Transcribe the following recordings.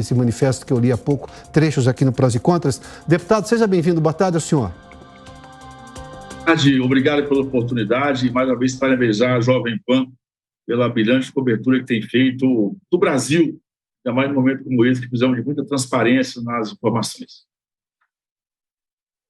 esse manifesto que eu li há pouco, trechos aqui no Prós e Contras. Deputado, seja bem-vindo. Boa tarde ao senhor. Obrigado pela oportunidade e, mais uma vez, parabenizar a Jovem Pan pela brilhante cobertura que tem feito do Brasil, ainda mais num momento como esse, que precisamos de muita transparência nas informações.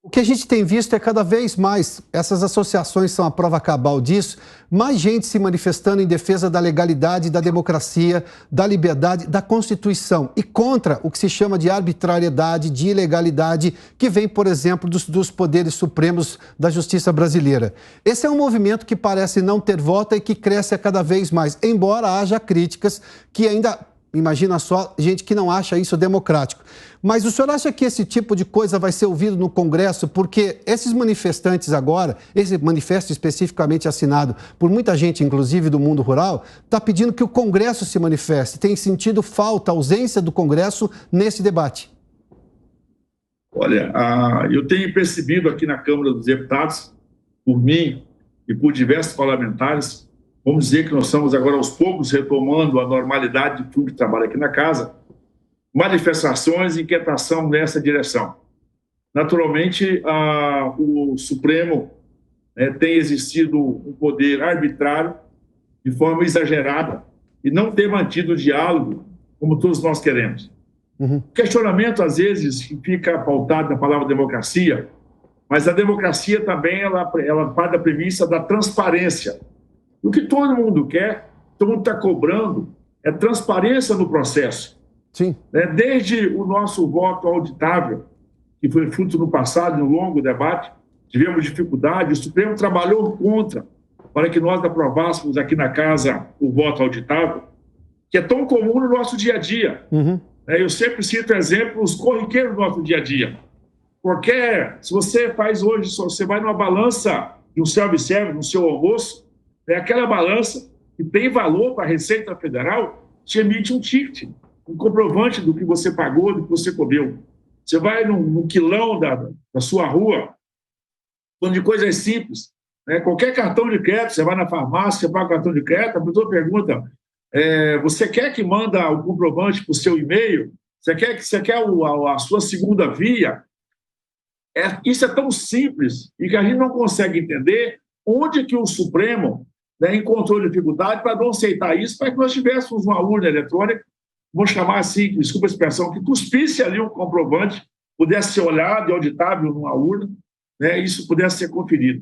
O que a gente tem visto é cada vez mais, essas associações são a prova cabal disso, mais gente se manifestando em defesa da legalidade, da democracia, da liberdade, da Constituição e contra o que se chama de arbitrariedade, de ilegalidade, que vem, por exemplo, dos poderes supremos da justiça brasileira. Esse é um movimento que parece não ter volta e que cresce a cada vez mais, embora haja críticas que ainda... Imagina só, gente que não acha isso democrático. Mas o senhor acha que esse tipo de coisa vai ser ouvido no Congresso? Porque esses manifestantes agora, esse manifesto especificamente assinado por muita gente, inclusive do mundo rural, está pedindo que o Congresso se manifeste. Tem sentido falta, ausência do Congresso nesse debate? Olha, eu tenho percebido aqui na Câmara dos Deputados, por mim e por diversos parlamentares, vamos dizer que nós estamos agora aos poucos retomando a normalidade de tudo que trabalha aqui na casa, manifestações e inquietação nessa direção. Naturalmente, o Supremo tem exercido um poder arbitrário de forma exagerada e não tem mantido o diálogo como todos nós queremos. O questionamento, às vezes, fica pautado na palavra democracia, mas a democracia também ela parte da premissa da transparência. O que todo mundo quer, todo mundo está cobrando, é transparência no processo. Sim. Desde o nosso voto auditável, que foi fruto no passado, de um longo debate, tivemos dificuldade, o Supremo trabalhou contra, para que nós aprovássemos aqui na casa o voto auditável, que é tão comum no nosso dia a dia. Eu sempre cito exemplos corriqueiros do nosso dia a dia. Se você faz hoje, você vai numa balança de um self-service, no seu almoço, aquela balança que tem valor para a Receita Federal, te emite um ticket, um comprovante do que você pagou, do que você comeu. Você vai no quilão da sua rua, falando de coisas simples. Qualquer cartão de crédito, você vai na farmácia, você paga o cartão de crédito, a pessoa pergunta, você quer que manda o comprovante para o seu e-mail? Você quer a sua segunda via? Isso é tão simples e que a gente não consegue entender onde que o Supremo encontrou dificuldade para não aceitar isso, para que nós tivéssemos uma urna eletrônica, vou chamar assim, desculpa a expressão, que cuspisse ali um comprovante, pudesse ser olhado e auditável numa urna, isso pudesse ser conferido.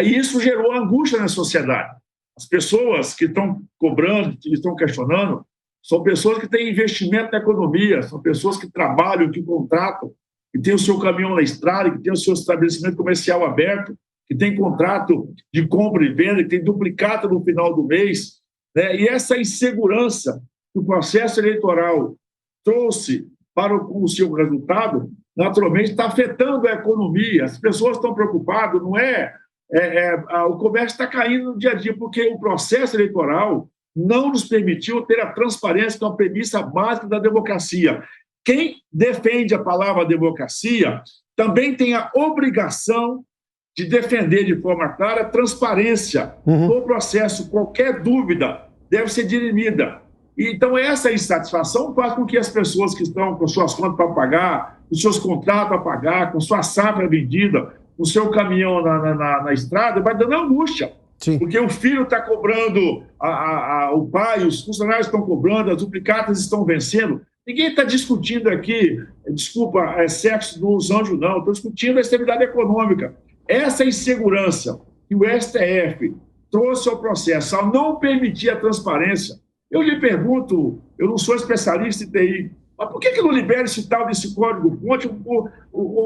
E isso gerou angústia na sociedade. As pessoas que estão cobrando, que estão questionando, são pessoas que têm investimento na economia, são pessoas que trabalham, que contratam, que têm o seu caminhão na estrada, que têm o seu estabelecimento comercial aberto, que tem contrato de compra e venda, que tem duplicata no final do mês, e essa insegurança que o processo eleitoral trouxe para o seu resultado, naturalmente está afetando a economia. As pessoas estão preocupadas, o comércio está caindo no dia a dia, porque o processo eleitoral não nos permitiu ter a transparência, que é uma premissa básica da democracia. Quem defende a palavra democracia também tem a obrigação de defender de forma clara a transparência no processo. Qualquer dúvida deve ser dirimida. Então, essa insatisfação faz com que as pessoas que estão com suas contas para pagar, com seus contratos para pagar, com sua safra vendida, com seu caminhão na estrada, vai dando angústia. Sim. Porque o filho está cobrando, o pai, os funcionários estão cobrando, as duplicatas estão vencendo. Ninguém está discutindo aqui, sexo dos anjos, não. Estou discutindo a estabilidade econômica. Essa insegurança que o STF trouxe ao processo, ao não permitir a transparência, eu lhe pergunto, eu não sou especialista em TI, mas por que não libera esse tal desse código-fonte?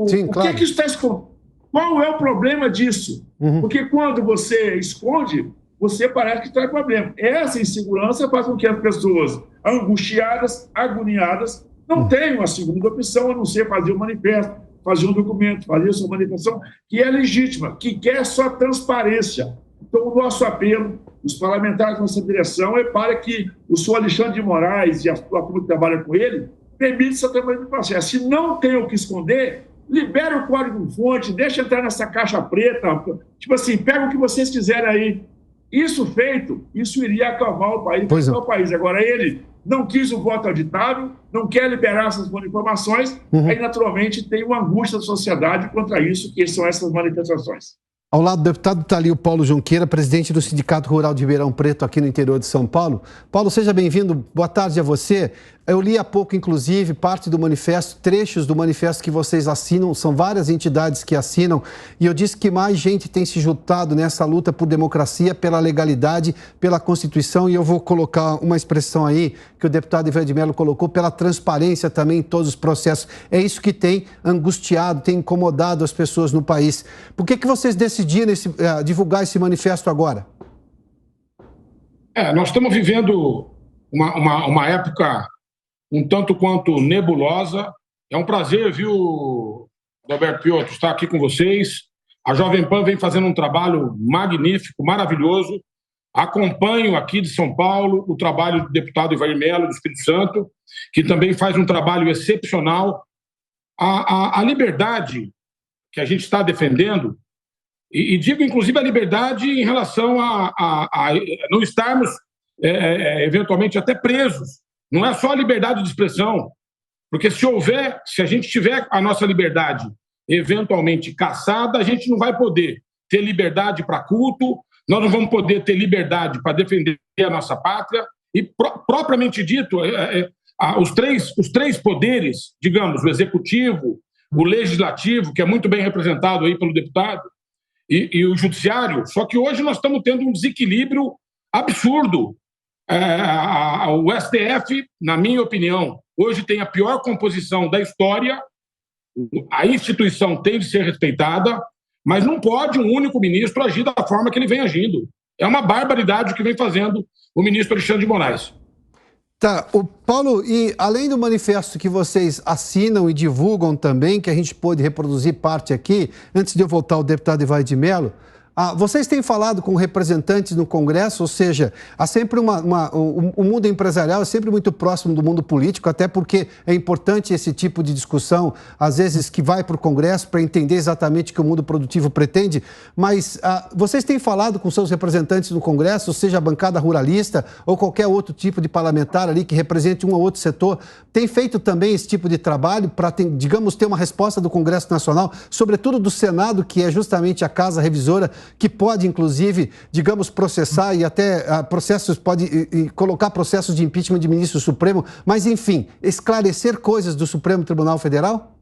Sim, claro. O que está escondido? Qual é o problema disso? Porque quando você esconde, você parece que traz problema. Essa insegurança faz com que as pessoas angustiadas, agoniadas, não tenham a segunda opção, a não ser fazer um manifesto, fazer um documento, fazer sua manifestação, que é legítima, que quer só transparência. Então, o nosso apelo, os parlamentares da nossa direção, é para que o senhor Alexandre de Moraes e a turma que trabalha com ele permita essa transparência do processo. Se não tem o que esconder, libera o código-fonte, deixa entrar nessa caixa preta, tipo assim, pega o que vocês quiserem aí. Isso feito, isso iria acalmar o país. Agora, ele não quis o voto auditável, não quer liberar essas informações, aí naturalmente tem uma angústia da sociedade contra isso, que são essas manifestações. Ao lado do deputado está ali o Paulo Junqueira, presidente do Sindicato Rural de Ribeirão Preto, aqui no interior de São Paulo. Paulo, seja bem-vindo. Boa tarde a você. Eu li há pouco, inclusive, parte do manifesto, trechos do manifesto que vocês assinam. São várias entidades que assinam. E eu disse que mais gente tem se juntado nessa luta por democracia, pela legalidade, pela Constituição. E eu vou colocar uma expressão aí que o deputado Ivan de Mello colocou, pela transparência também em todos os processos. É isso que tem angustiado, tem incomodado as pessoas no país. Por que vocês decidiram divulgar esse manifesto agora? Nós estamos vivendo uma época um tanto quanto nebulosa. É um prazer, viu, Roberto Piotr, estar aqui com vocês. A Jovem Pan vem fazendo um trabalho magnífico, maravilhoso. Acompanho aqui de São Paulo o trabalho do deputado Ivan de Mello, do Espírito Santo, que também faz um trabalho excepcional. A liberdade que a gente está defendendo, e digo inclusive a liberdade em relação a não estarmos eventualmente até presos. Não é só a liberdade de expressão, porque se a gente tiver a nossa liberdade eventualmente cassada, a gente não vai poder ter liberdade para culto, nós não vamos poder ter liberdade para defender a nossa pátria, e propriamente dito, os três poderes, digamos, o executivo, o legislativo, que é muito bem representado aí pelo deputado, e o judiciário, só que hoje nós estamos tendo um desequilíbrio absurdo. O STF, na minha opinião, hoje tem a pior composição da história. A instituição tem de ser respeitada, mas não pode um único ministro agir da forma que ele vem agindo. É uma barbaridade o que vem fazendo o ministro Alexandre de Moraes. Tá, o Paulo, e além do manifesto que vocês assinam e divulgam também, que a gente pôde reproduzir parte aqui, antes de eu voltar ao deputado Ivan de Mello, vocês têm falado com representantes no Congresso, ou seja, há sempre o mundo empresarial é sempre muito próximo do mundo político, até porque é importante esse tipo de discussão, às vezes, que vai para o Congresso para entender exatamente o que o mundo produtivo pretende, mas vocês têm falado com seus representantes no Congresso, seja a bancada ruralista ou qualquer outro tipo de parlamentar ali que represente um ou outro setor, tem feito também esse tipo de trabalho para, digamos, ter uma resposta do Congresso Nacional, sobretudo do Senado, que é justamente a casa revisora, que pode, inclusive, digamos, processar e até colocar processos de impeachment de ministro do Supremo, mas, enfim, esclarecer coisas do Supremo Tribunal Federal?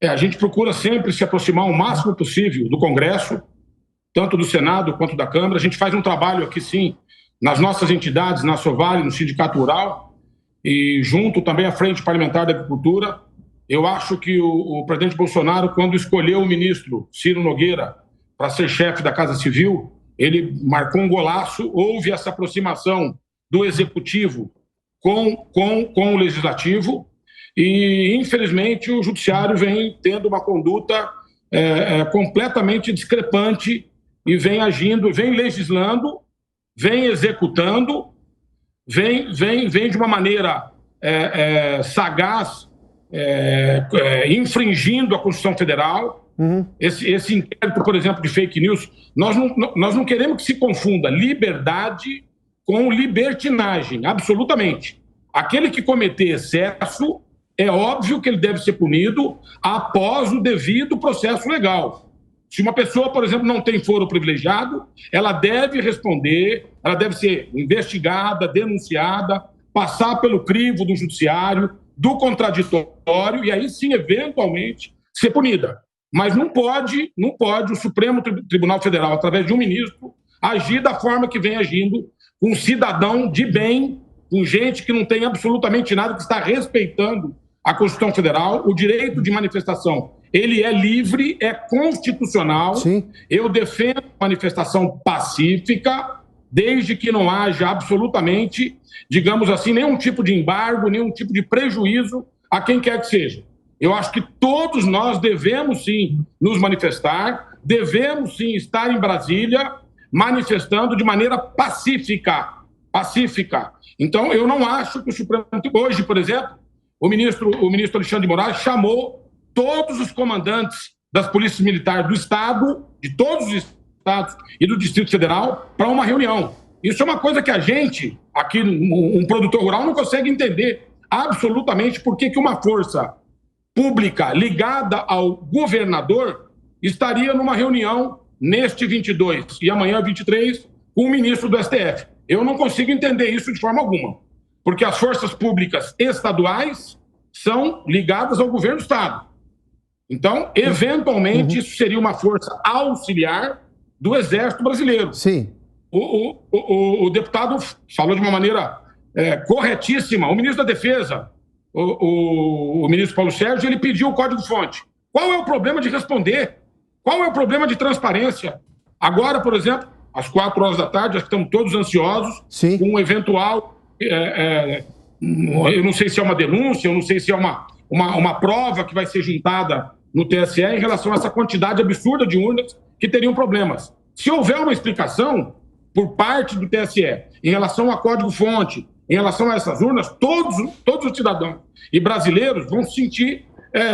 A gente procura sempre se aproximar o máximo possível do Congresso, tanto do Senado quanto da Câmara. A gente faz um trabalho aqui, sim, nas nossas entidades, na Sovale, no Sindicato Rural, e junto também à Frente Parlamentar da Agricultura. Eu acho que o presidente Bolsonaro, quando escolheu o ministro Ciro Nogueira para ser chefe da Casa Civil, ele marcou um golaço. Houve essa aproximação do Executivo com o Legislativo e, infelizmente, o Judiciário vem tendo uma conduta completamente discrepante e vem agindo, vem legislando, vem executando, vem de uma maneira sagaz, infringindo a Constituição Federal. Esse inquérito, por exemplo, de fake news, nós não queremos que se confunda liberdade com libertinagem, absolutamente. Aquele que cometer excesso, é óbvio que ele deve ser punido após o devido processo legal. Se uma pessoa, por exemplo, não tem foro privilegiado, ela deve responder, ela deve ser investigada, denunciada, passar pelo crivo do judiciário, do contraditório, e aí sim, eventualmente, ser punida. Mas não pode o Supremo Tribunal Federal, através de um ministro, agir da forma que vem agindo com um cidadão de bem, com gente que não tem absolutamente nada, que está respeitando a Constituição Federal. O direito de manifestação, ele é livre, é constitucional. Sim. Eu defendo a manifestação pacífica, desde que não haja absolutamente, digamos assim, nenhum tipo de embargo, nenhum tipo de prejuízo a quem quer que seja. Eu acho que todos nós devemos, sim, nos manifestar, devemos, sim, estar em Brasília manifestando de maneira pacífica. Então, eu não acho que o Supremo... Hoje, por exemplo, o ministro Alexandre de Moraes chamou todos os comandantes das polícias militares do Estado, de todos os estados e do Distrito Federal, para uma reunião. Isso é uma coisa que a gente, aqui, um produtor rural, não consegue entender absolutamente por que uma força pública ligada ao governador estaria numa reunião neste 22 e amanhã 23 com o ministro do STF. Eu não consigo entender isso de forma alguma, porque as forças públicas estaduais são ligadas ao governo do Estado. Então, eventualmente, isso seria uma força auxiliar do Exército Brasileiro. Sim. O deputado falou de uma maneira corretíssima. O ministro da Defesa, o ministro Paulo Sérgio, ele pediu o código-fonte. Qual é o problema de responder? Qual é o problema de transparência? Agora, por exemplo, às 4 horas da tarde, acho que estamos todos ansiosos com um eventual... eu não sei se é uma denúncia, eu não sei se é uma prova que vai ser juntada no TSE em relação a essa quantidade absurda de urnas que teriam problemas. Se houver uma explicação por parte do TSE em relação a código-fonte, em relação a essas urnas, todos os cidadãos e brasileiros vão se sentir,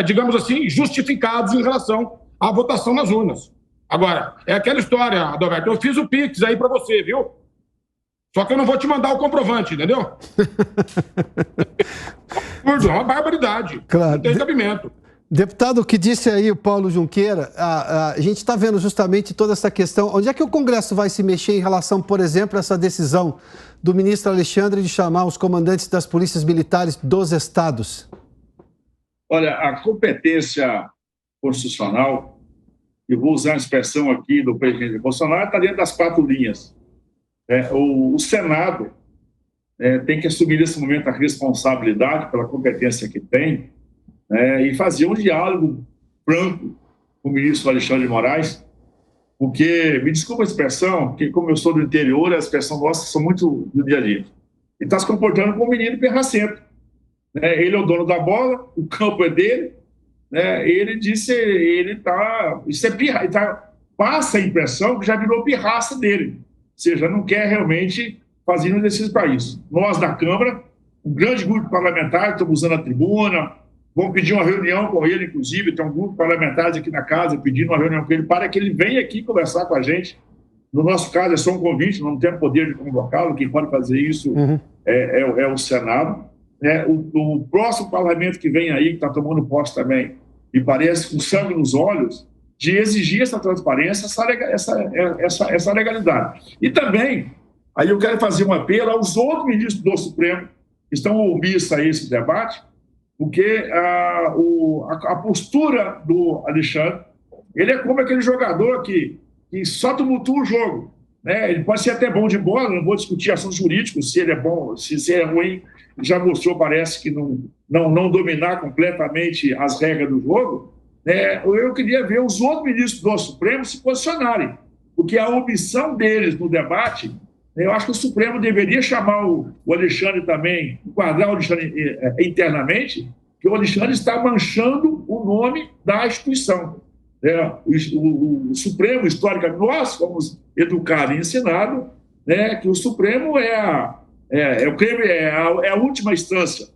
digamos assim, justificados em relação à votação nas urnas. Agora, é aquela história, Adalberto, eu fiz o Pix aí para você, viu? Só que eu não vou te mandar o comprovante, entendeu? É uma barbaridade. Claro. Não tem cabimento. Deputado, o que disse aí o Paulo Junqueira, a gente está vendo justamente toda essa questão. Onde é que o Congresso vai se mexer em relação, por exemplo, a essa decisão do ministro Alexandre de chamar os comandantes das polícias militares dos estados? Olha, a competência constitucional, eu vou usar a expressão aqui do presidente Bolsonaro, está dentro das 4 linhas. O Senado tem que assumir nesse momento a responsabilidade pela competência que tem, e fazer um diálogo franco com o ministro Alexandre de Moraes, porque, me desculpa a expressão, porque como eu sou do interior, a expressão nossa são muito do dia a dia. Ele está se comportando como um menino pirracento. Ele é o dono da bola, o campo é dele, ele disse, isso é pirraça, passa a impressão que já virou pirraça dele. Ou seja, não quer realmente fazer um exercício para isso. Nós, da Câmara, um grande grupo parlamentar, estamos usando a tribuna, vamos pedir uma reunião com ele, inclusive, tem um grupo parlamentar aqui na casa pedindo uma reunião com ele para que ele venha aqui conversar com a gente. No nosso caso, é só um convite, não temos poder de convocá-lo, quem pode fazer isso é o Senado. O próximo parlamento que vem aí, que está tomando posse também, me parece com sangue nos olhos, de exigir essa transparência, essa legalidade. E também, aí eu quero fazer um apelo aos outros ministros do Supremo que estão omissos a esse debate, porque a postura do Alexandre, ele é como aquele jogador que só tumultua o jogo. Ele pode ser até bom de bola, não vou discutir assuntos jurídicos, se ele é bom, se é ruim, já mostrou, parece que não dominar completamente as regras do jogo. Eu queria ver os outros ministros do Supremo se posicionarem, porque a omissão deles no debate, eu acho que o Supremo deveria chamar o Alexandre também, enquadrar o Alexandre internamente, que o Alexandre está manchando o nome da instituição. O Supremo, historicamente, nós fomos educados e ensinados, que o Supremo é a última instância.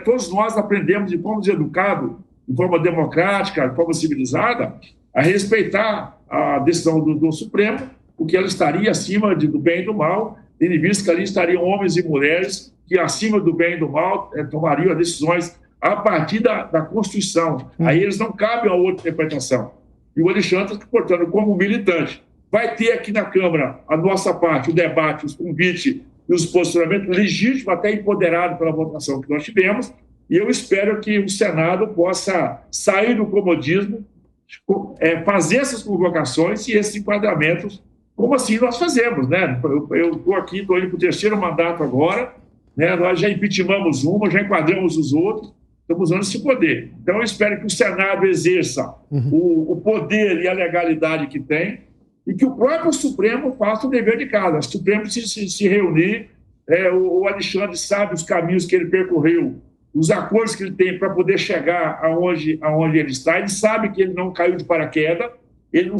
Todos nós aprendemos e fomos educados de forma democrática, de forma civilizada, a respeitar a decisão do Supremo, porque ela estaria acima do bem e do mal, tendo em vista que ali estariam homens e mulheres que, acima do bem e do mal, tomariam as decisões a partir da Constituição. Aí eles não cabem a outra interpretação. E o Alexandre, portanto, como militante, vai ter aqui na Câmara, a nossa parte, o debate, os convites e os posicionamentos legítimos, até empoderado pela votação que nós tivemos, e eu espero que o Senado possa sair do comodismo, fazer essas convocações e esses enquadramentos, como assim nós fazemos. Eu estou aqui, estou indo para o 3º mandato agora, nós já impeachmentamos uma, já enquadramos os outros, estamos usando esse poder. Então, eu espero que o Senado exerça o poder e a legalidade que tem e que o próprio Supremo faça o dever de casa. O Supremo precisa se reunir, o Alexandre sabe os caminhos que ele percorreu, os acordos que ele tem para poder chegar aonde ele está. Ele sabe que ele não caiu de paraquedas, ele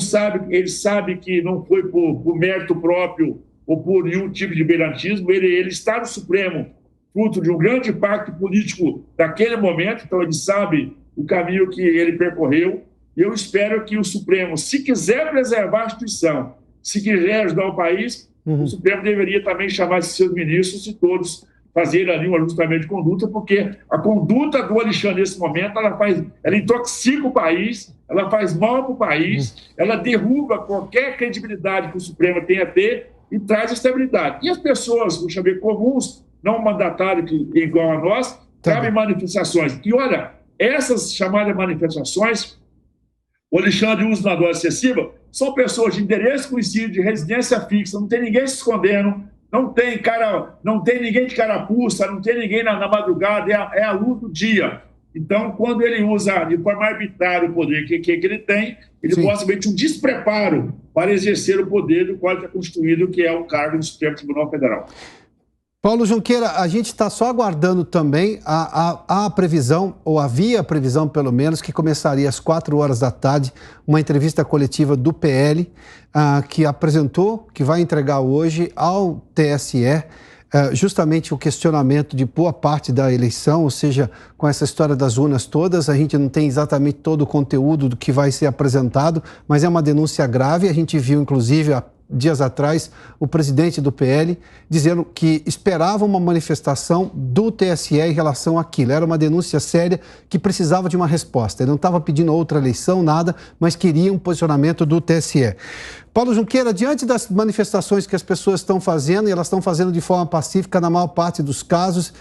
sabe que não foi por mérito próprio ou por nenhum tipo de beirantismo. Ele está no Supremo, fruto de um grande pacto político daquele momento, então ele sabe o caminho que ele percorreu. E eu espero que o Supremo, se quiser preservar a instituição, se quiser ajudar o país, o Supremo deveria também chamar esses seus ministros e todos fazer ali um ajustamento de conduta, porque a conduta do Alexandre nesse momento, ela intoxica o país, ela faz mal para o país, ela derruba qualquer credibilidade que o Supremo tenha a ter e traz estabilidade. E as pessoas, vou chamar comuns, não mandatários que igual a nós, cabem manifestações. E olha, essas chamadas manifestações, o Alexandre usa na dose excessiva, são pessoas de endereço conhecido, de residência fixa, não tem ninguém se escondendo, não tem ninguém de carapuça, não tem ninguém na madrugada, é a luz do dia. Então, quando ele usa de forma arbitrária o poder que ele tem, ele mostra simplesmente um despreparo para exercer o poder do qual ele está constituído, que é o cargo do Supremo Tribunal Federal. Paulo Junqueira, a gente está só aguardando também a previsão, ou havia a previsão pelo menos, que começaria às 4 horas da tarde, uma entrevista coletiva do PL, que apresentou, que vai entregar hoje ao TSE, justamente o questionamento de boa parte da eleição, ou seja, com essa história das urnas todas, a gente não tem exatamente todo o conteúdo do que vai ser apresentado, mas é uma denúncia grave. A gente viu, inclusive, dias atrás, o presidente do PL dizendo que esperava uma manifestação do TSE em relação àquilo. Era uma denúncia séria que precisava de uma resposta. Ele não estava pedindo outra eleição, nada, mas queria um posicionamento do TSE. Paulo Junqueira, diante das manifestações que as pessoas estão fazendo, e elas estão fazendo de forma pacífica na maior parte dos casos,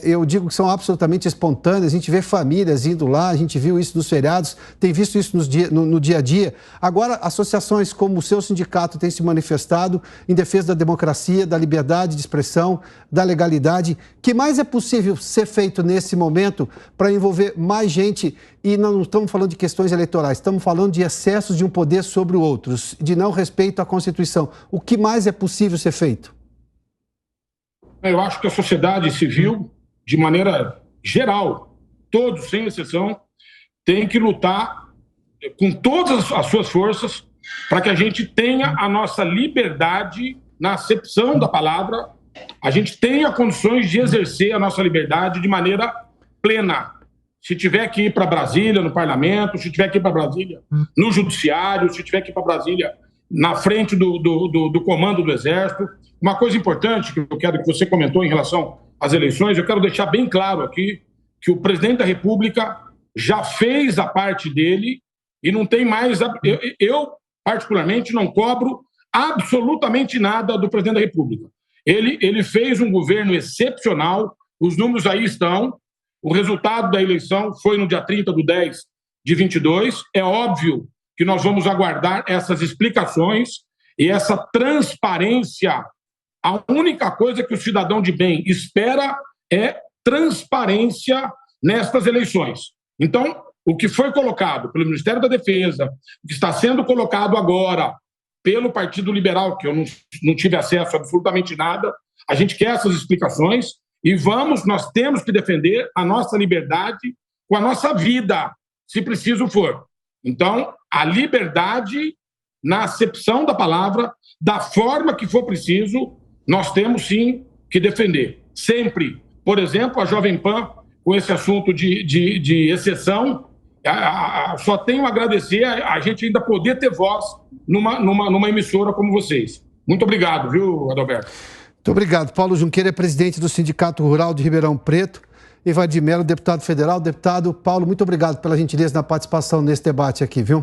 eu digo que são absolutamente espontâneas, a gente vê famílias indo lá, a gente viu isso nos feriados, tem visto isso no dia a dia. Agora, associações como o seu sindicato têm se manifestado em defesa da democracia, da liberdade de expressão, da legalidade. O que mais é possível ser feito nesse momento para envolver mais gente? E não estamos falando de questões eleitorais, estamos falando de excessos de um poder sobre o outro, de não respeito à Constituição. O que mais é possível ser feito? Eu acho que a sociedade civil, de maneira geral, todos, sem exceção, tem que lutar com todas as suas forças para que a gente tenha a nossa liberdade na acepção da palavra, a gente tenha condições de exercer a nossa liberdade de maneira plena. Se tiver que ir para Brasília, no parlamento, se tiver que ir para Brasília, no judiciário, se tiver que ir para Brasília, na frente do comando do Exército. Uma coisa importante que eu quero que você comentou em relação às eleições, eu quero deixar bem claro aqui que o presidente da República já fez a parte dele e não tem mais... Eu particularmente, não cobro absolutamente nada do presidente da República. Ele fez um governo excepcional, os números aí estão. O resultado da eleição foi no dia 30/10/22. É óbvio que nós vamos aguardar essas explicações e essa transparência. A única coisa que o cidadão de bem espera é transparência nestas eleições. Então, o que foi colocado pelo Ministério da Defesa, o que está sendo colocado agora pelo Partido Liberal, que eu não tive acesso a absolutamente nada, a gente quer essas explicações. E nós temos que defender a nossa liberdade com a nossa vida, se preciso for. Então, a liberdade, na acepção da palavra, da forma que for preciso, nós temos sim que defender. Sempre. Por exemplo, a Jovem Pan, com esse assunto de exceção, só tenho a agradecer a gente ainda poder ter voz numa emissora como vocês. Muito obrigado, viu, Adalberto? Muito obrigado. Paulo Junqueira é presidente do Sindicato Rural de Ribeirão Preto. Evair de Mello, deputado federal. Deputado Paulo, muito obrigado pela gentileza na participação nesse debate aqui, viu?